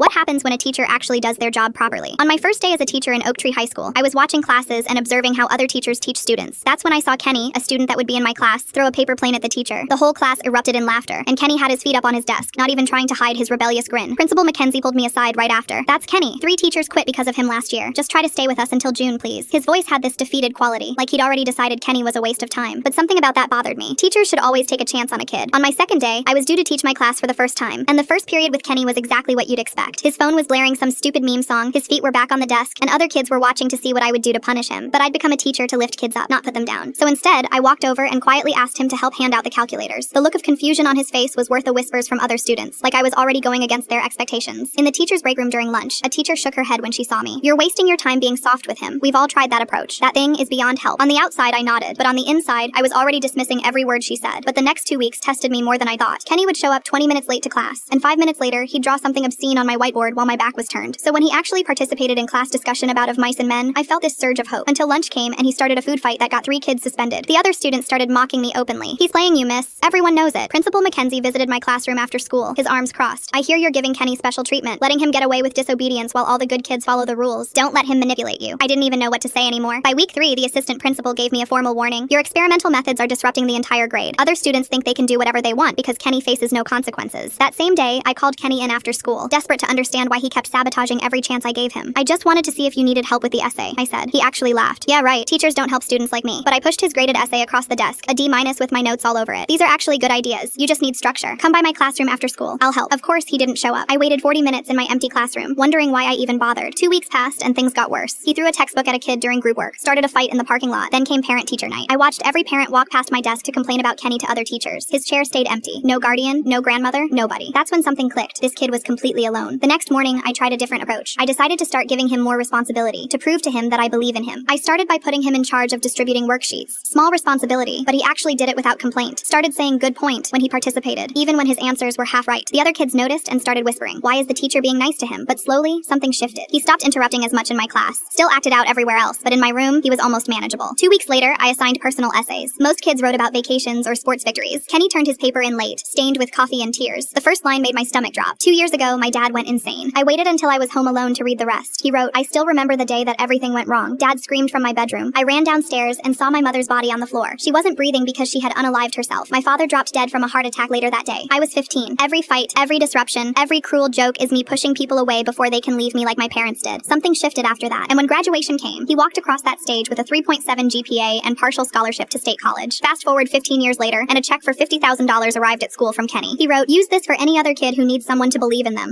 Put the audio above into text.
What happens when a teacher actually does their job properly? On my first day as a teacher in Oak Tree High School, I was watching classes and observing how other teachers teach students. That's when I saw Kenny, a student that would be in my class, throw a paper plane at the teacher. The whole class erupted in laughter, and Kenny had his feet up on his desk, not even trying to hide his rebellious grin. Principal Mackenzie pulled me aside right after. "That's Kenny. 3 teachers quit because of him last year. Just try to stay with us until June, please." His voice had this defeated quality, like he'd already decided Kenny was a waste of time. But something about that bothered me. Teachers should always take a chance on a kid. On my second day, I was due to teach my class for the first time, and the first period with Kenny was exactly what you'd expect. His phone was blaring some stupid meme song, his feet were back on the desk, and other kids were watching to see what I would do to punish him. But I'd become a teacher to lift kids up, not put them down. So instead, I walked over and quietly asked him to help hand out the calculators. The look of confusion on his face was worth the whispers from other students, like I was already going against their expectations. In the teacher's break room during lunch, a teacher shook her head when she saw me. "You're wasting your time being soft with him. We've all tried that approach. That thing is beyond help." On the outside, I nodded, but on the inside, I was already dismissing every word she said. But the next 2 weeks tested me more than I thought. Kenny would show up 20 minutes late to class, and 5 minutes later, he'd draw something obscene on my whiteboard while my back was turned. So when he actually participated in class discussion about Of Mice and Men, I felt this surge of hope, until lunch came and he started a food fight that got 3 kids suspended. The other students started mocking me openly. "He's playing you, miss. Everyone knows it." Principal Mackenzie visited my classroom after school, his arms crossed. "I hear you're giving Kenny special treatment, letting him get away with disobedience while all the good kids follow the rules. Don't let him manipulate you." I didn't even know what to say anymore. By week 3, the assistant principal gave me a formal warning. "Your experimental methods are disrupting the entire grade. Other students think they can do whatever they want because Kenny faces no consequences." That same day, I called Kenny in after school, desperate to understand why he kept sabotaging every chance I gave him. "I just wanted to see if you needed help with the essay," I said. He actually laughed. "Yeah, right. Teachers don't help students like me." But I pushed his graded essay across the desk, a D- with my notes all over it. "These are actually good ideas. You just need structure. Come by my classroom after school. I'll help." Of course, he didn't show up. I waited 40 minutes in my empty classroom, wondering why I even bothered. 2 weeks passed and things got worse. He threw a textbook at a kid during group work, started a fight in the parking lot, then came parent-teacher night. I watched every parent walk past my desk to complain about Kenny to other teachers. His chair stayed empty. No guardian, no grandmother, nobody. That's when something clicked. This kid was completely alone. The next morning, I tried a different approach. I decided to start giving him more responsibility, to prove to him that I believe in him. I started by putting him in charge of distributing worksheets. Small responsibility, but he actually did it without complaint. Started saying "good point" when he participated, even when his answers were half right. The other kids noticed and started whispering, "Why is the teacher being nice to him?" But slowly, something shifted. He stopped interrupting as much in my class. Still acted out everywhere else, but in my room, he was almost manageable. 2 weeks later, I assigned personal essays. Most kids wrote about vacations or sports victories. Kenny turned his paper in late, stained with coffee and tears. The first line made my stomach drop. 2 years ago, my dad went insane. I waited until I was home alone to read the rest. He wrote, "I still remember the day that everything went wrong. Dad screamed from my bedroom. I ran downstairs and saw my mother's body on the floor. She wasn't breathing because she had unalived herself. My father dropped dead from a heart attack later that day. I was 15. Every fight, every disruption, every cruel joke is me pushing people away before they can leave me like my parents did." Something shifted after that, and when graduation came, he walked across that stage with a 3.7 GPA and partial scholarship to State College. Fast forward 15 years later, and a check for $50,000 arrived at school from Kenny. He wrote, "Use this for any other kid who needs someone to believe in them."